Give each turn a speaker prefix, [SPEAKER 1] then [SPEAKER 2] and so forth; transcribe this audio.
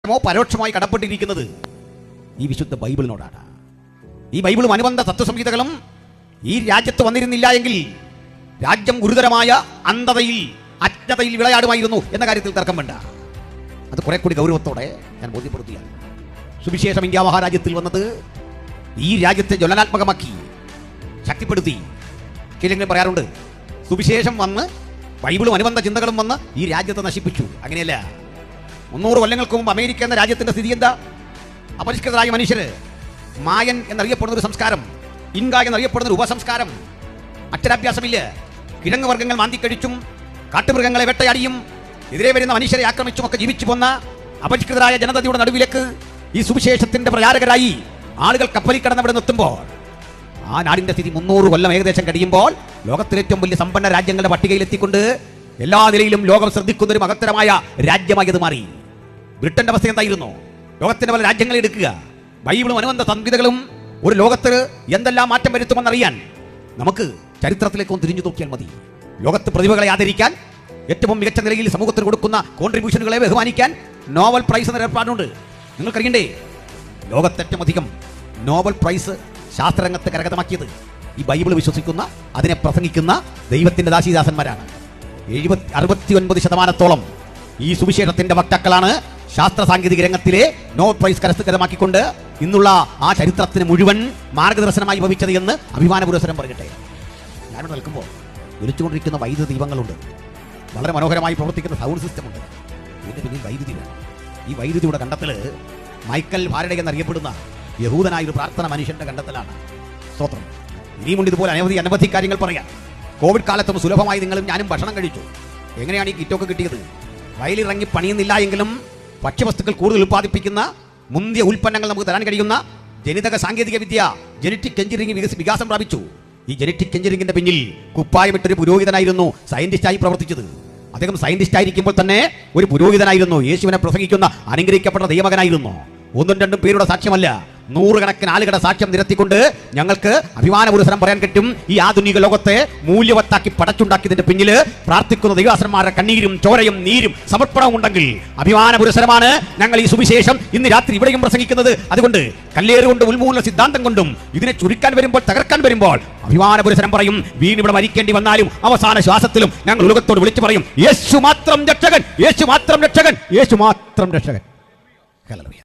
[SPEAKER 1] പരോക്ഷമായി കടപ്പെട്ടിരിക്കുന്നത് ഈ വിശുദ്ധ ബൈബിളിനോടാണ്. ഈ ബൈബിളും അനുബന്ധ തത്വസംഹിതകളും ഈ രാജ്യത്ത് വന്നിരുന്നില്ല എങ്കിൽ രാജ്യം ഗുരുതരമായ അന്ധതയിൽ അജ്ഞതയിൽ വിളയാടുമായിരുന്നു എന്ന കാര്യത്തിൽ തർക്കം വേണ്ട. അത് കുറെ കൂടി ഗൗരവത്തോടെ ഞാൻ ബോധ്യപ്പെടുത്തുകയാണ്. സുവിശേഷം ഇന്ത്യ മഹാരാജ്യത്തിൽ വന്നത് ഈ രാജ്യത്തെ ജ്വലനാത്മകമാക്കി ശക്തിപ്പെടുത്തി. ചിലങ്ങനെ പറയാറുണ്ട്, സുവിശേഷം വന്ന് ബൈബിളും അനുബന്ധ ചിന്തകളും വന്ന് ഈ രാജ്യത്തെ നശിപ്പിച്ചു. അങ്ങനെയല്ല. 300 കൊല്ലങ്ങൾക്ക് മുമ്പ് അമേരിക്ക എന്ന രാജ്യത്തിന്റെ സ്ഥിതി എന്താ? അപരിഷ്കൃതരായ മനുഷ്യര്, മായൻ എന്നറിയപ്പെടുന്ന ഒരു സംസ്കാരം, ഇൻക എന്നറിയപ്പെടുന്ന ഒരു ഉപസംസ്കാരം, അക്ഷരാഭ്യാസമില്ല, കിഴങ്ങ് വർഗ്ഗങ്ങൾ മാന്തിക്കഴിച്ചും കാട്ടുമൃഗങ്ങളെ വേട്ടയാടിയും എതിരെ വരുന്ന മനുഷ്യരെ ആക്രമിച്ചും ഒക്കെ ജീവിച്ചു പോന്ന അപരിഷ്കൃതരായ ജനതയുടെ നടുവിലേക്ക് ഈ സുവിശേഷത്തിന്റെ പ്രചാരകരായി ആളുകൾ കപ്പലിൽ കടന്നവിടെ നിർത്തുമ്പോൾ ആ നാടിന്റെ സ്ഥിതി 300 കൊല്ലം ഏകദേശം കഴിയുമ്പോൾ ലോകത്തിലെ ഏറ്റവും വലിയ സമ്പന്ന രാജ്യങ്ങളുടെ പട്ടികയിലെത്തിക്കൊണ്ട് എല്ലാ നിലയിലും ലോകം ശ്രദ്ധിക്കുന്ന ഒരു മഹത്തരമായ രാജ്യമായി അത് മാറി. ബ്രിട്ടന്റെ അവസ്ഥ എന്തായിരുന്നു? ലോകത്തിന്റെ പല രാജ്യങ്ങളെ എടുക്കുക, ബൈബിളും അനുബന്ധ സംഹിതകളും ഒരു ലോകത്ത് എന്തെല്ലാം മാറ്റം വരുത്തുമെന്നറിയാൻ നമുക്ക് ചരിത്രത്തിലേക്ക് ഒന്ന് തിരിഞ്ഞു നോക്കിയാൽ മതി. ലോകത്ത് പ്രതിഭകളെ ആദരിക്കാൻ, ഏറ്റവും മികച്ച നിലയിൽ സമൂഹത്തിന് കൊടുക്കുന്ന കോൺട്രിബ്യൂഷനുകളെ ബഹുമാനിക്കാൻ നോബൽ പ്രൈസ് എന്ന ഏർപ്പാടുണ്ട്. നിങ്ങൾക്കറിയണ്ടേ, ലോകത്ത് ഏറ്റവും അധികം നോബൽ പ്രൈസ് ശാസ്ത്രരംഗത്ത് കരഗതമാക്കിയത് ഈ ബൈബിൾ വിശ്വസിക്കുന്ന, അതിനെ പ്രസംഗിക്കുന്ന ദൈവത്തിന്റെ ദാസീദാസന്മാരാണ്. 69% ഈ സുവിശേഷത്തിന്റെ വക്താക്കളാണ് ശാസ്ത്ര സാങ്കേതിക രംഗത്തിലെ നോബൽ പ്രൈസ് കരസ്ഥമാക്കിക്കൊണ്ട് ഇന്നുള്ള ആ ചരിത്രത്തിന് മുഴുവൻ മാർഗദർശനമായി ഭവിച്ചത് എന്ന് അഭിമാന പുരസ്സരം പറയട്ടെ. ഞാനിവിടെ നിൽക്കുമ്പോൾ വിളിച്ചുകൊണ്ടിരിക്കുന്ന വൈദ്യുത ദീപങ്ങളുണ്ട്, വളരെ മനോഹരമായി പ്രവർത്തിക്കുന്ന സൗണ്ട് സിസ്റ്റം ഉണ്ട്. ഇതിന്റെ പിന്നിൽ വൈദ്യുതി വേണം. ഈ വൈദ്യുതിയുടെ കണ്ടെത്തൽ മൈക്കൽ ഫാരഡേ എന്നറിയപ്പെടുന്ന യഹൂദനായ ഒരു പ്രാർത്ഥന മനുഷ്യന്റെ കണ്ടെത്തലാണ്. സ്തോത്രം. ഇനിയുമുണ്ട് ഇതുപോലെ അനവധി കാര്യങ്ങൾ പറയാം. കോവിഡ് കാലത്തും സുലഭമായി നിങ്ങളും ഞാനും ഭക്ഷണം കഴിച്ചു. എങ്ങനെയാണ് ഈ കിറ്റൊക്കെ കിട്ടിയത്? വയലിറങ്ങി പണിയുന്നില്ല എങ്കിലും ഭക്ഷ്യവസ്തുക്കൾ കൂടുതൽ ഉൽപ്പാദിപ്പിക്കുന്ന മുന്തിയ ഉൽപ്പന്നങ്ങൾ നമുക്ക് തരാൻ കഴിയുന്ന ജനിതക സാങ്കേതിക വിദ്യ, ജനറ്റിക് എഞ്ചിനീയറിംഗ് വികാസം പ്രാപിച്ചു. ഈ ജനറ്റിക് എഞ്ചിനീയറിംഗിന്റെ പിന്നിൽ കുപ്പായമിട്ടൊരു പുരോഹിതനായിരുന്നു സയന്റിസ്റ്റായി പ്രവർത്തിച്ചത്. അദ്ദേഹം സയന്റിസ്റ്റ് ആയിരിക്കുമ്പോൾ തന്നെ ഒരു പുരോഹിതനായിരുന്നു. യേശുവിനെ പ്രസംഗിക്കുന്ന അനുഗ്രഹിക്കപ്പെട്ട ദൈവമകനായിരുന്നു. 1-2 പേരുടെ സാക്ഷ്യമല്ല, 100 കണക്കിന് ആളുകളുടെ സാക്ഷ്യം നിരത്തിക്കൊണ്ട് ഞങ്ങൾക്ക് അഭിമാന പുരസ്സരം പറയാൻ പറ്റും. ഈ ആധുനിക ലോകത്തെ മൂല്യവത്താക്കി പടച്ചുണ്ടാക്കിയതിന്റെ പിന്നിൽ പ്രാർത്ഥിക്കുന്ന ദൈവാസന്മാരുടെ കണ്ണീരും ചോരയും നീരും സമർപ്പണവും ഉണ്ടെങ്കിൽ അഭിമാന പുരസ്സരമാണ് ഞങ്ങൾ ഈ സുവിശേഷം ഇന്ന് രാത്രി ഇവിടെയും പ്രസംഗിക്കുന്നത്. അതുകൊണ്ട് കല്ലേറുകൊണ്ട് ഉന്മൂലന സിദ്ധാന്തം കൊണ്ടും ഇതിനെ ചുരുക്കാൻ വരുമ്പോൾ, തകർക്കാൻ വരുമ്പോൾ അഭിമാന പുരസ്സരം പറയും. വീണിവിടെ മരിക്കേണ്ടി വന്നാലും അവസാന ശ്വാസത്തിലും ഞങ്ങൾ ഉലകത്തോട് വിളിച്ചു പറയും, യേശു മാത്രം രക്ഷകൻ, യേശു മാത്രം രക്ഷകൻ, യേശു മാത്രം രക്ഷകൻ. ഹല്ലേലൂയ.